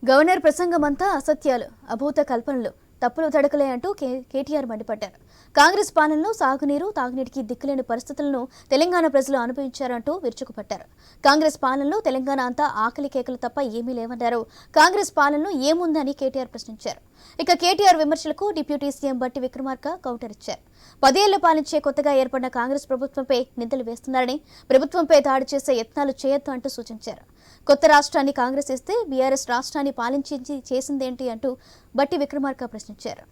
Governor ప్రసంగమంతా అసత్యాలు, అభూత కల్పనలు, తప్పులు తడకలే అంటూ కేటీఆర్ మండిపడ్డారు. కాంగ్రెస్ పాలనలో సాగునీరు, తాగునీటికి దిక్కులేని పరిస్థితులను తెలంగాణ ప్రజలు అనుభవించారంటూ విరుచుకుపట్టారు. కాంగ్రెస్ పాలనలో తెలంగాణ అంతా ఆకలి కేకలు తప్ప ఏమీ లేవన్నారు. కాంగ్రెస్ పాలనలో ఏముందని కేటీఆర్ ప్రశ్నించారు. ఇక కేటీఆర్ విమర్శలకు డిప్యూటీ సీఎం బట్టి విక్రమార్క కౌంటర్ ఇచ్చారు. 10 ఏళ్లు పాలించే కొత్తగా ఏర్పడిన కాంగ్రెస్ ప్రభుత్వంపై నిందలు వేస్తున్నారని, ప్రభుత్వంపై దాడి చేసే యత్నాలు చేయొద్దు అంటూ సూచించారు. కొత్త రాష్ట్రాన్ని కాంగ్రెస్ ఇస్తే బీఆర్ఎస్ రాష్ట్రాన్ని పాలించి చేసిందేంటి అంటూ బట్టి విక్రమార్క ప్రశ్నించారు.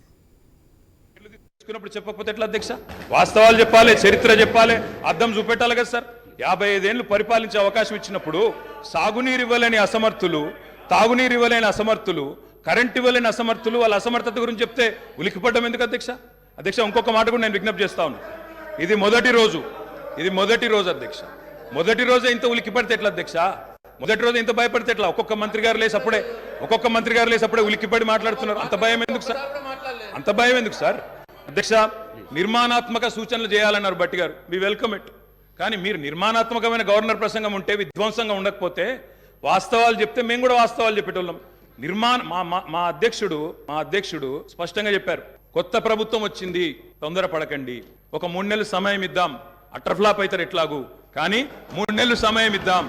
చెప్పకపోతే ఎట్లా అధ్యక్ష? వాస్తవాలు చెప్పాలి, చరిత్ర చెప్పాలి, అర్థం చూపెట్టాలి కదా సార్. 55 ఏళ్లు పరిపాలించే అవకాశం ఇచ్చినప్పుడు సాగునీరు ఇవ్వలేని అసమర్థులు, తాగునీరు ఇవ్వలేని అసమర్థులు, కరెంట్ ఇవ్వలేని అసమర్థులు వాళ్ళ అసమర్థత గురించి చెప్తే ఉలికిపడ్డం ఎందుకు అధ్యక్ష? అధ్యక్ష, ఇంకొక మాట కూడా నేను విజ్ఞప్తి చేస్తా ఉన్నాను. ఇది మొదటి రోజు అధ్యక్ష. మొదటి రోజే ఇంత ఉలికిపడితే ఎట్లా అధ్యక్ష? మొదటి రోజు ఇంత భయపడితే ఎట్లా? ఒక్కొక్క మంత్రి గారు లేసి అప్పుడే ఉలికిపడి మాట్లాడుతున్నారు. అంత భయం ఎందుకు సార్? అధ్యక్ష, నిర్మాణాత్మక సూచనలు చేయాలన్నారు బట్టి గారు, వి వెల్కమ్ ఇట్. కానీ మీరు నిర్మాణాత్మకమైన గవర్నర్ ప్రసంగం ఉంటే, విధ్వంసంగా ఉండకపోతే వాస్తవాలు చెప్తే మేము కూడా వాస్తవాలు చెప్పేటోళ్ళం. మా అధ్యక్షుడు స్పష్టంగా చెప్పారు, కొత్త ప్రభుత్వం వచ్చింది, తొందరపడకండి, ఒక 3 నెలలు సమయం ఇద్దాం, అట్రఫ్లాప్ అవుతారు ఎట్లాగూ, కానీ 3 నెలలు సమయం ఇద్దాం.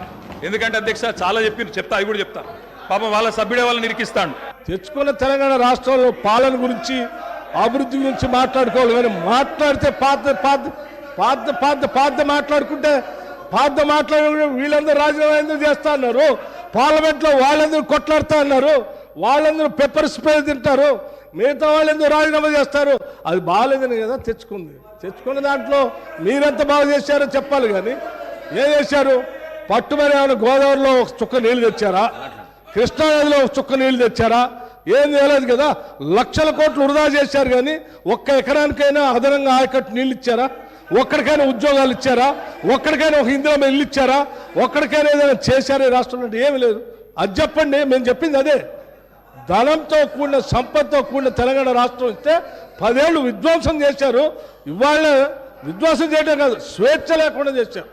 ఎందుకంటే అధ్యక్ష చాలా చెప్తా, అవి కూడా చెప్తా. పాపం వాళ్ళ సభ్యుడే వాళ్ళని నిరికిస్తాడు. తెచ్చుకున్న తెలంగాణ రాష్ట్రంలో పాలన గురించి, అభివృద్ధి గురించి మాట్లాడుకోవాలి. కానీ మాట్లాడితే మాట్లాడుకుంటే వీళ్ళందరూ రాజీనామా ఎందుకు చేస్తా అన్నారు, పార్లమెంట్లో వాళ్ళందరూ కొట్లాడుతా అన్నారు, వాళ్ళందరూ పెప్పర్ స్ప్రే తింటారు, మిగతా వాళ్ళు ఎందుకు రాజీనామా చేస్తారు? అది బాగాలేదని కదా తెచ్చుకున్న దాంట్లో మీరెంత బాగా చేశారో చెప్పాలి. కానీ ఏం చేశారు? పట్టుమని ఏమైనా గోదావరిలో ఒక చుక్క నీళ్లు తెచ్చారా? కృష్ణానదిలో ఒక చుక్క నీళ్లు తెచ్చారా? ఏం చేయలేదు కదా. లక్షల కోట్లు వృధా చేశారు. కానీ ఒక్క ఎకరానికైనా అదనంగా ఆయకట్టు నీళ్ళు ఇచ్చారా? ఒక్కడికైనా ఉద్యోగాలు ఇచ్చారా? ఒక్కడికైనా ఒక ఇందిరా ఇల్లు ఇచ్చారా? ఒక్కడికైనా ఏదైనా చేశారా ఈ రాష్ట్రంలో? ఏమి లేదు. అది చెప్పండి. మేము చెప్పింది అదే. ధనంతో కూడిన, సంపత్తో కూడిన తెలంగాణ రాష్ట్రం ఇస్తే 10 ఏళ్ళు విధ్వంసం చేశారు. ఇవాళ విధ్వంసం చేయడం కాదు, స్వేచ్ఛ లేకుండా చేశారు.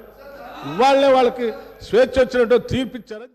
ఇవాళనే వాళ్ళకి స్వేచ్ఛ వచ్చినట్టు తీర్పిచ్చారు.